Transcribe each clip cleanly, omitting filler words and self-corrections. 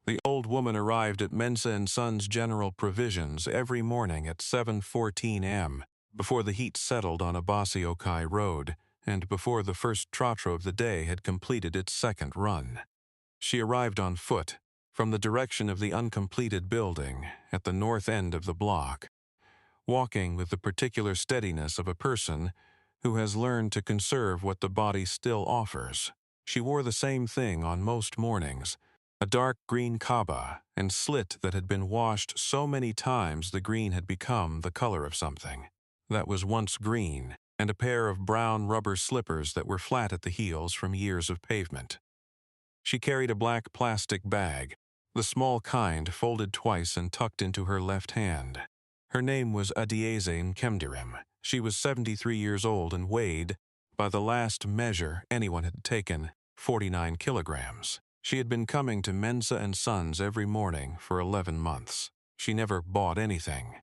The old woman arrived at Mensa and Sons General Provisions every morning at 7:14 am, before the heat settled on Abassi-Okai Road, and before the first trotro of the day had completed its second run. She arrived on foot, from the direction of the uncompleted building at the north end of the block, walking with the particular steadiness of a person who has learned to conserve what the body still offers. She wore the same thing on most mornings, a dark green kaba and slit that had been washed so many times the green had become the color of something that was once green, and a pair of brown rubber slippers that were flat at the heels from years of pavement. She carried a black plastic bag, the small kind folded twice and tucked into her left hand. Her name was Adieze Nkemdirim. She was 73 years old and weighed, by the last measure anyone had taken, 49 kilograms. She had been coming to Mensa and Sons every morning for 11 months. She never bought anything.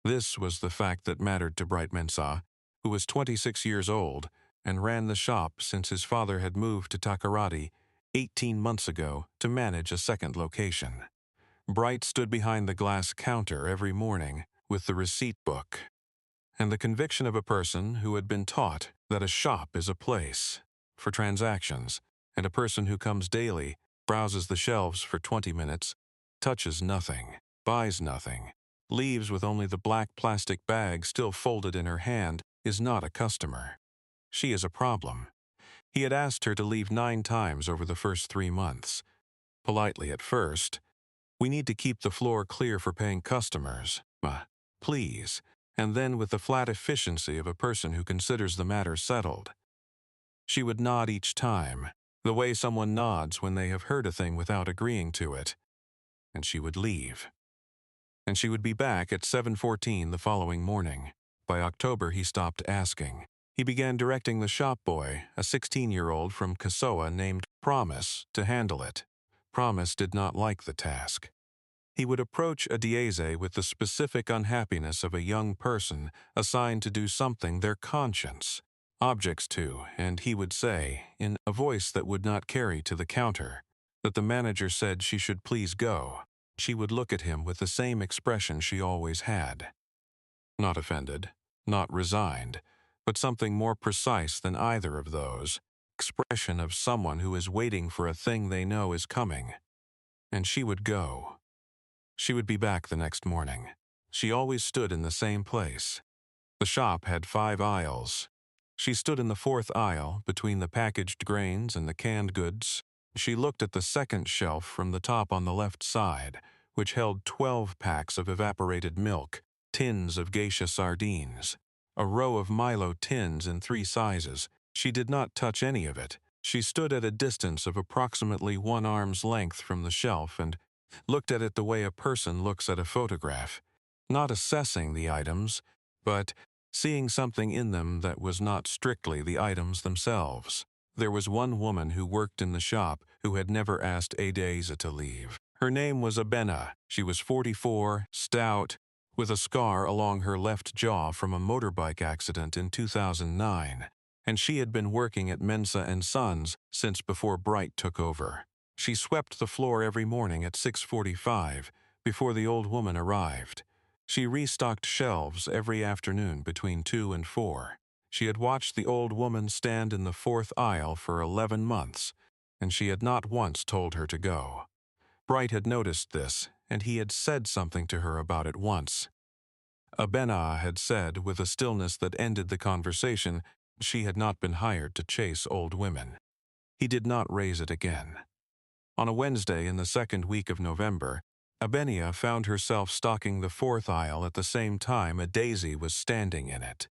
This was the fact that mattered to Bright Mensa, who was 26 years old and ran the shop since his father had moved to Takoradi 18 months ago to manage a second location. Bright stood behind the glass counter every morning with the receipt book, and the conviction of a person who had been taught that a shop is a place for transactions, and a person who comes daily, browses the shelves for 20 minutes, touches nothing, buys nothing, leaves with only the black plastic bag still folded in her hand, is not a customer. She is a problem. He had asked her to leave 9 times over the first 3 months. Politely at first, "We need to keep the floor clear for paying customers. Please." And then with the flat efficiency of a person who considers the matter settled. She would nod each time, the way someone nods when they have heard a thing without agreeing to it, and she would leave. And she would be back at 7:14 the following morning. By October he stopped asking. He began directing the shop boy, a 16-year-old from Kasoa named Promise, to handle it. Promise did not like the task. He would approach Adieze with the specific unhappiness of a young person assigned to do something their conscience objects to, and he would say, in a voice that would not carry to the counter, that the manager said she should please go. She would look at him with the same expression she always had. Not offended, not resigned, but something more precise than either of those, expression of someone who is waiting for a thing they know is coming. And she would go. She would be back the next morning. She always stood in the same place. The shop had 5 aisles. She stood in the 4th aisle, between the packaged grains and the canned goods. She looked at the second shelf from the top on the left side, which held 12 packs of evaporated milk, tins of geisha sardines, a row of Milo tins in 3 sizes. She did not touch any of it. She stood at a distance of approximately 1 arm's length from the shelf and looked at it the way a person looks at a photograph, not assessing the items, but seeing something in them that was not strictly the items themselves. There was one woman who worked in the shop who had never asked Adieze to leave. Her name was Abena. She was 44, stout, with a scar along her left jaw from a motorbike accident in 2009, and she had been working at Mensa and Sons since before Bright took over. She swept the floor every morning at 6:45, before the old woman arrived. She restocked shelves every afternoon between 2 and 4. She had watched the old woman stand in the 4th aisle for 11 months, and she had not once told her to go. Bright had noticed this, and he had said something to her about it once. Abena had said, with a stillness that ended the conversation, she had not been hired to chase old women. He did not raise it again. On a Wednesday in the 2nd week of November, Abenia found herself stocking the 4th aisle at the same time a daisy was standing in it.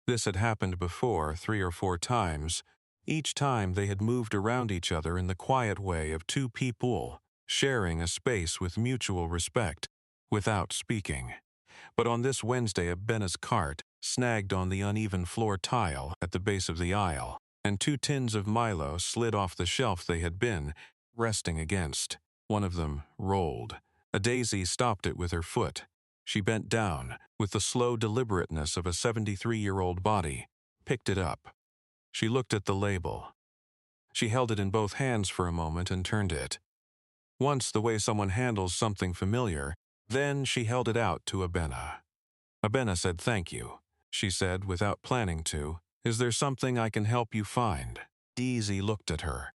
This had happened before 3 or 4 times. Each time they had moved around each other in the quiet way of 2 people, sharing a space with mutual respect, without speaking. But on this Wednesday Abena's cart snagged on the uneven floor tile at the base of the aisle, and 2 tins of Milo slid off the shelf they had been resting against. One of them rolled. Adieze stopped it with her foot. She bent down, with the slow deliberateness of a 73-year-old body, picked it up. She looked at the label. She held it in both hands for a moment and turned it. Once the way someone handles something familiar, then she held it out to Abena. Abena said thank you. She said, without planning to, "Is there something I can help you find?" Daisy looked at her.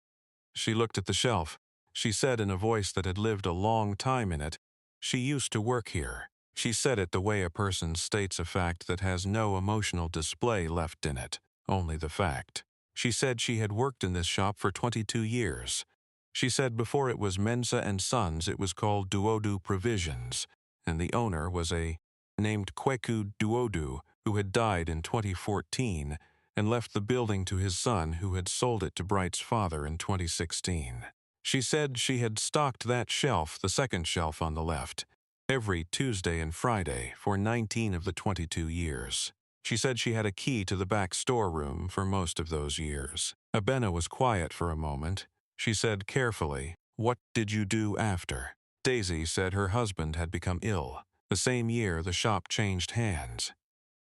She looked at the shelf. She said in a voice that had lived a long time in it, "She used to work here." She said it the way a person states a fact that has no emotional display left in it, only the fact. She said she had worked in this shop for 22 years. She said before it was Mensa and Sons, it was called Duodu Provisions, and the owner was a named Kweku Duodu, who had died in 2014 and left the building to his son, who had sold it to Bright's father in 2016. She said she had stocked that shelf, the second shelf on the left, every Tuesday and Friday for 19 of the 22 years. She said she had a key to the back storeroom for most of those years. Abena was quiet for a moment. She said carefully, "What did you do after?" Daisy said her husband had become ill. The same year the shop changed hands.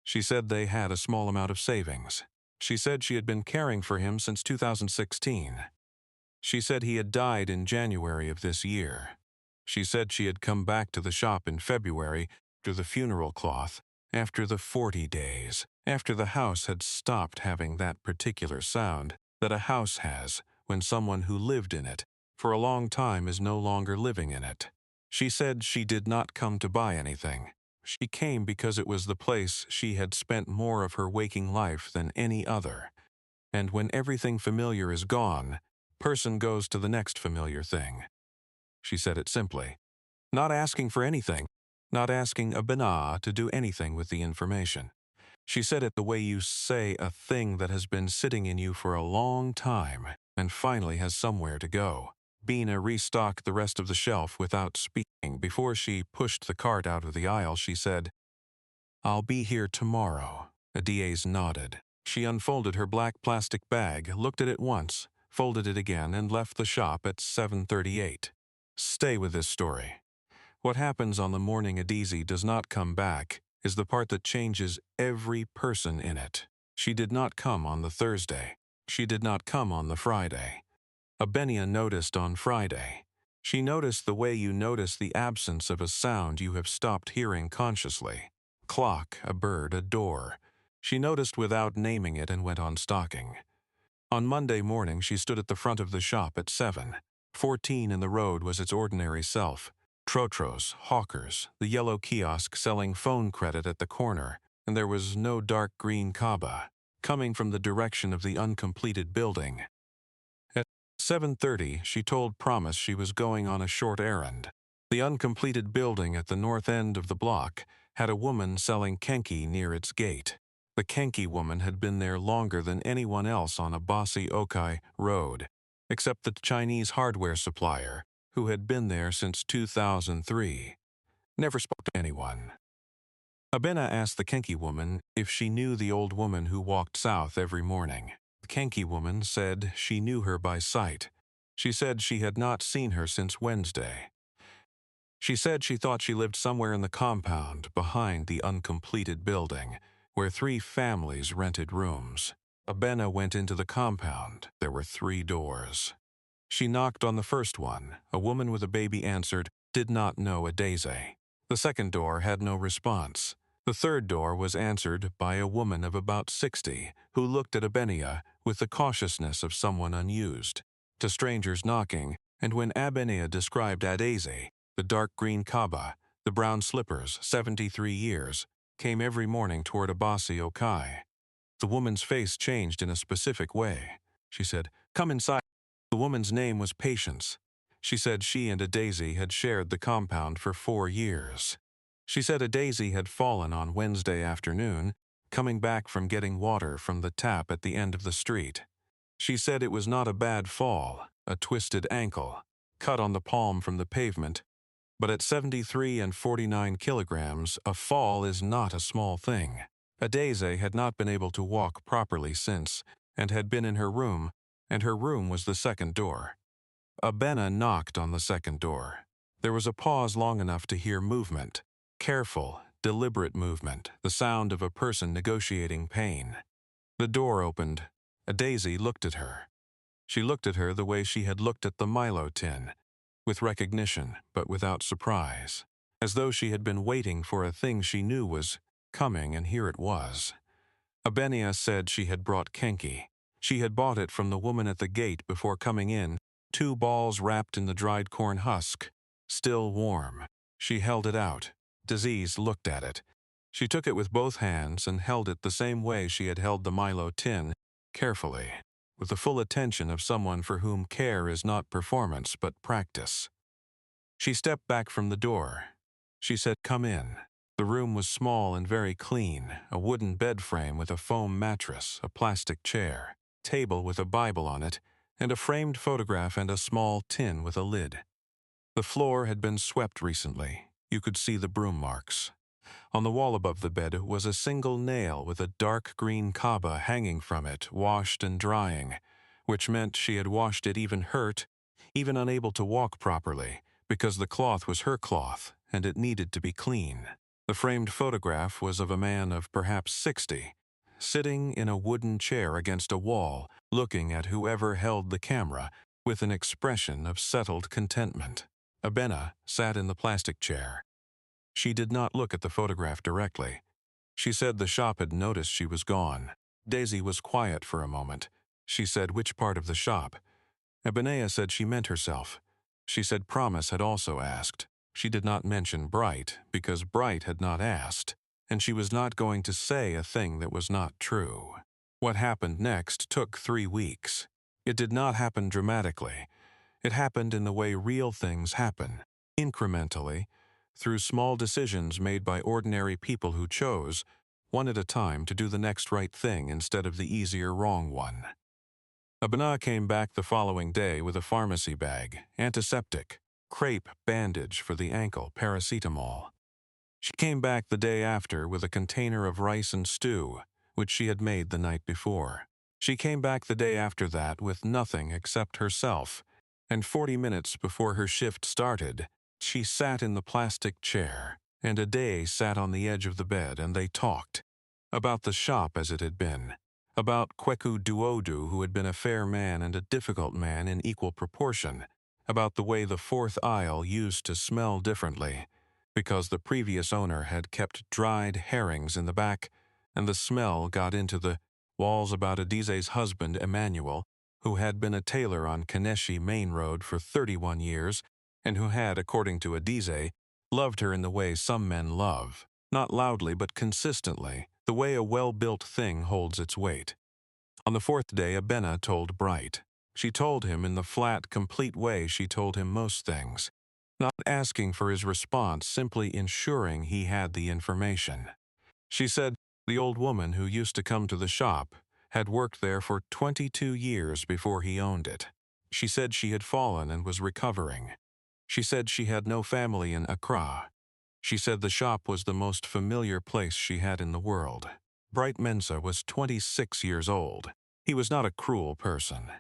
She said they had a small amount of savings. She said she had been caring for him since 2016. She said he had died in January of this year. She said she had come back to the shop in February after the funeral cloth, after the 40 days, after the house had stopped having that particular sound that a house has when someone who lived in it for a long time is no longer living in it. She said she did not come to buy anything. She came because it was the place she had spent more of her waking life than any other. And when everything familiar is gone, person goes to the next familiar thing. She said it simply, not asking for anything, not asking Abena to do anything with the information. She said it the way you say a thing that has been sitting in you for a long time and finally has somewhere to go. Bina restocked the rest of the shelf without speaking. Before she pushed the cart out of the aisle, she said, "I'll be here tomorrow." Adiez nodded. She unfolded her black plastic bag, looked at it once, folded it again, and left the shop at 7:38. Stay with this story. What happens on the morning Adizi does not come back is the part that changes every person in it. She did not come on the Thursday. She did not come on the Friday. Abenia noticed on Friday. She noticed the way you notice the absence of a sound you have stopped hearing consciously. Clock, a bird, a door. She noticed without naming it and went on stalking. On Monday morning she stood at the front of the shop at 7. 14 in the road was its ordinary self. Trotros, hawkers, the yellow kiosk selling phone credit at the corner, and there was no dark green Kaaba, coming from the direction of the uncompleted building. At 7:30, she told Promise she was going on a short errand. The uncompleted building at the north end of the block had a woman selling kenki near its gate. The kenki woman had been there longer than anyone else on Abasi Okai Road, except the Chinese hardware supplier, who had been there since 2003. Never spoke to anyone. Abena asked the kenki woman if she knew the old woman who walked south every morning. The kenki woman said she knew her by sight. She said she had not seen her since Wednesday. She said she thought she lived somewhere in the compound behind the uncompleted building, where 3 families rented rooms. Abena went into the compound. There were 3 doors. She knocked on the first one. A woman with a baby answered, did not know Adeze. The second door had no response. The third door was answered by a woman of about 60, who looked at Abenia with the cautiousness of someone unused. To strangers knocking, and when Abenia described Adeze, the dark green Kaaba, the brown slippers, 73 years, came every morning toward Abasi Okai. The woman's face changed in a specific way. She said, "Come inside." The woman's name was Patience. She said she and Adeze had shared the compound for 4 years. She said Adeze had fallen on Wednesday afternoon, coming back from getting water from the tap at the end of the street. She said it was not a bad fall, a twisted ankle, cut on the palm from the pavement, but at 73 and 49 kilograms, a fall is not a small thing. Adeze had not been able to walk properly since, and had been in her room, and her room was the second door. Abena knocked on the second door. There was a pause long enough to hear movement, careful, deliberate movement, the sound of a person negotiating pain. The door opened. Adeze looked at her. She looked at her the way she had looked at the Milo tin, with recognition but without surprise, as though she had been waiting for a thing she knew was coming, and here it was. Abenia said she had brought kenki. She had bought it from the woman at the gate before coming in, 2 balls wrapped in the dried corn husk, still warm. She held it out. Disease looked at it. She took it with both hands and held it the same way she had held the Milo tin, carefully, with the full attention of someone for whom care is not performance but practice. She stepped back from the door. She said, "Come in." The room was small and very clean, a wooden bed frame with a foam mattress, a plastic chair, table with a Bible on it, and a framed photograph and a small tin with a lid. The floor had been swept recently. You could see the broom marks. On the wall above the bed was a single nail with a dark green kaba hanging from it, washed and drying, which meant she had washed it even hurt, even unable to walk properly, because the cloth was her cloth, and it needed to be clean. The framed photograph was of a man of perhaps 60, sitting in a wooden chair against a wall, looking at whoever held the camera with an expression of settled contentment. Abena sat in the plastic chair. She did not look at the photograph directly. She said the shop had noticed she was gone. Daisy was quiet for a moment. She said, "Which part of the shop?" Abenia said she meant herself. She said Promise had also asked. She did not mention Bright, because Bright had not asked, and she was not going to say a thing that was not true. What happened next took 3 weeks. It did not happen dramatically. It happened in the way real things happen, incrementally, through small decisions made by ordinary people who chose, one at a time, to do the next right thing instead of the easier wrong one. Abena came back the following day with a pharmacy bag, antiseptic, crepe bandage for the ankle, paracetamol. She came back the day after with a container of rice and stew, which she had made the night before. She came back the day after that with nothing except herself, and 40 minutes before her shift started, she sat in the plastic chair, and Ade sat on the edge of the bed, and they talked about the shop as it had been, about Kweku Duodu, who had been a fair man and a difficult man in equal proportion, about the way the fourth aisle used to smell differently, because the previous owner had kept dried herrings in the back, and the smell got into the walls, about Adize's husband, Emmanuel, who had been a tailor on Kaneshi Main Road for 31 years, and who had, according to Adize, loved her in the way some men love, not loudly but consistently, the way a well-built thing holds its weight. On the 4th day, Abena told Bright. She told him in the flat, complete way she told him most things, not asking for his response, simply ensuring he had the information. She said the old woman who used to come to the shop had worked there for 22 years before he owned it. She said she had fallen and was recovering. She said she had no family in Accra. She said the shop was the most familiar place she had in the world. Bright Mensa was 26 years old. He was not a cruel person.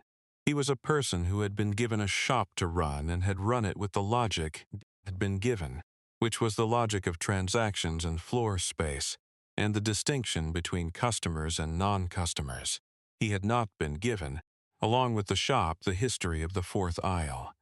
He was a person who had been given a shop to run and had run it with the logic had been given, which was the logic of transactions and floor space, and the distinction between customers and non-customers. He had not been given, along with the shop, the history of the fourth aisle.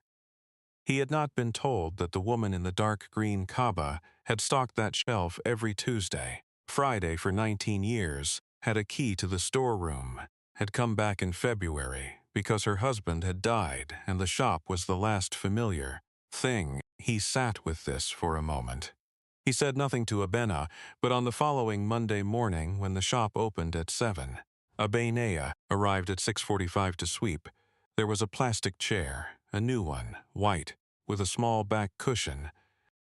He had not been told that the woman in the dark green kaba had stocked that shelf every Tuesday, Friday for 19 years, had a key to the storeroom, had come back in February because her husband had died and the shop was the last familiar thing. He sat with this for a moment. He said nothing to Abena, but on the following Monday morning, when the shop opened at 7, Abenea arrived at 6:45 to sweep. There was a plastic chair, a new one, white, with a small back cushion,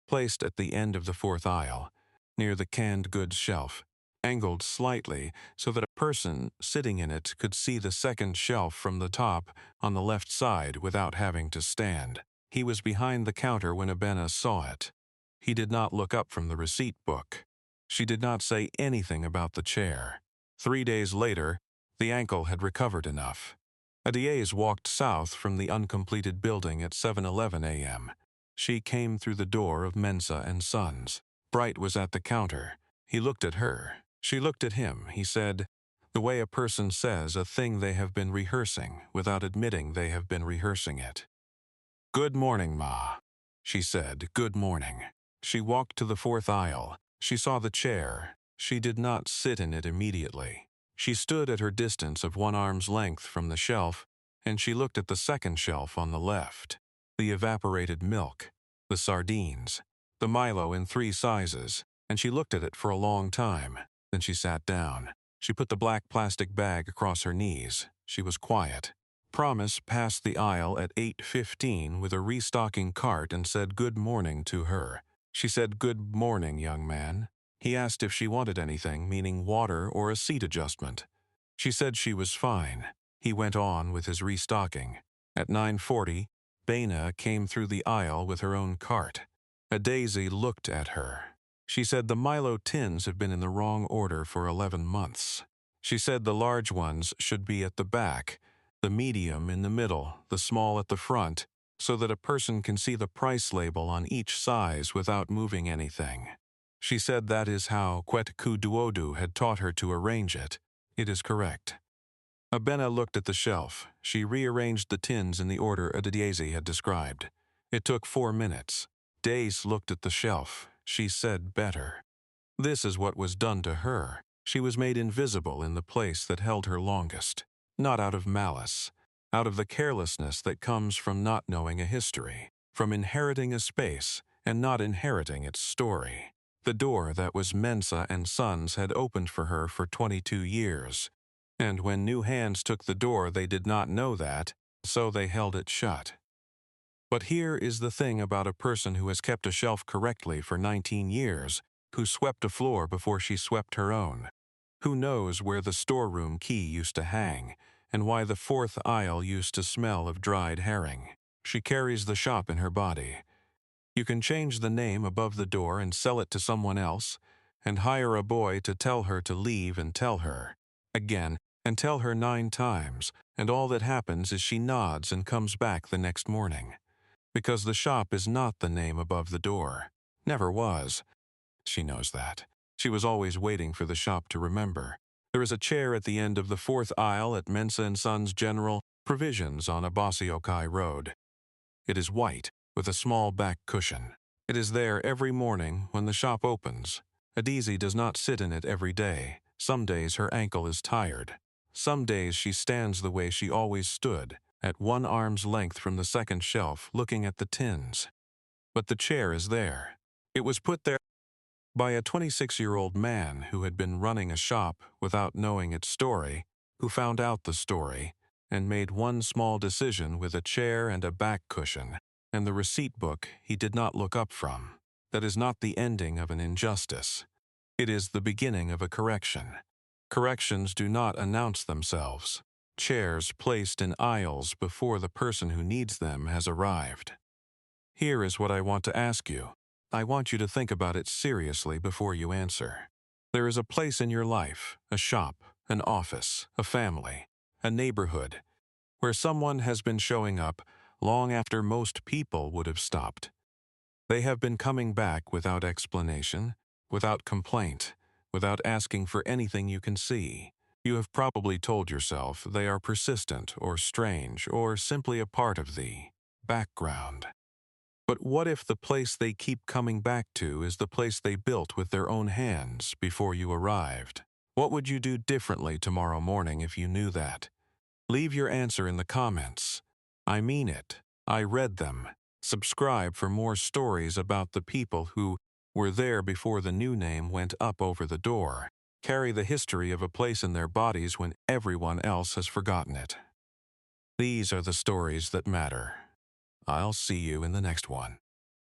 placed at the end of the fourth aisle, near the canned goods shelf, angled slightly so that a person sitting in it could see the second shelf from the top on the left side without having to stand. He was behind the counter when Abena saw it. He did not look up from the receipt book. She did not say anything about the chair. 3 days later, the ankle had recovered enough. Adiez walked south from the uncompleted building at 7:11 a.m. She came through the door of Mensa and Sons. Bright was at the counter. He looked at her. She looked at him. He said, the way a person says a thing they have been rehearsing without admitting they have been rehearsing it. "Good morning, Ma." She said, "Good morning." She walked to the fourth aisle. She saw the chair. She did not sit in it immediately. She stood at her distance of 1 arm's length from the shelf, and she looked at the second shelf on the left. The evaporated milk, the sardines, the Milo in 3 sizes, and she looked at it for a long time. Then she sat down. She put the black plastic bag across her knees. She was quiet. Promise passed the aisle at 8:15 with a restocking cart and said good morning to her. She said, "Good morning, young man." He asked if she wanted anything, meaning water or a seat adjustment. She said she was fine. He went on with his restocking. At 9:40, Bana came through the aisle with her own cart. A Daisy looked at her. She said the Milo tins have been in the wrong order for 11 months. She said the large ones should be at the back, the medium in the middle, the small at the front, so that a person can see the price label on each size without moving anything. She said that is how Kwetku Duodu had taught her to arrange it. It is correct. Abena looked at the shelf. She rearranged the tins in the order Adediezi had described. It took 4 minutes. Dace looked at the shelf. She said better. This is what was done to her. She was made invisible in the place that held her longest. Not out of malice. Out of the carelessness that comes from not knowing a history. From inheriting a space and not inheriting its story. The door that was Mensa and Sons had opened for her for 22 years. And when new hands took the door, they did not know that, so they held it shut. But here is the thing about a person who has kept a shelf correctly for 19 years, who swept a floor before she swept her own. Who knows where the storeroom key used to hang, and why the fourth aisle used to smell of dried herring. She carries the shop in her body. You can change the name above the door and sell it to someone else, and hire a boy to tell her to leave and tell her. Again, and tell her 9 times, and all that happens is she nods and comes back the next morning. Because the shop is not the name above the door. Never was. She knows that. She was always waiting for the shop to remember. There is a chair at the end of the fourth aisle at Mensa and Sons General Provisions on Abasiokai Road. It is white, with a small back cushion. It is there every morning when the shop opens. Adizi does not sit in it every day. Some days her ankle is tired. Some days she stands the way she always stood, at 1 arm's length from the second shelf, looking at the tins. But the chair is there. It was put there by a 26-year-old man who had been running a shop without knowing its story, who found out the story, and made one small decision with a chair and a back cushion, and the receipt book he did not look up from. That is not the ending of an injustice. It is the beginning of a correction. Corrections do not announce themselves. Chairs placed in aisles before the person who needs them has arrived. Here is what I want to ask you. I want you to think about it seriously before you answer. There is a place in your life, a shop, an office, a family, a neighborhood, where someone has been showing up long after most people would have stopped. They have been coming back without explanation, without complaint, without asking for anything you can see. You have probably told yourself they are persistent or strange or simply a part of the background. But what if the place they keep coming back to is the place they built with their own hands before you arrived? What would you do differently tomorrow morning if you knew that? Leave your answer in the comments. I mean it. I read them. Subscribe for more stories about the people who were there before the new name went up over the door, carry the history of a place in their bodies when everyone else has forgotten it. These are the stories that matter. I'll see you in the next one.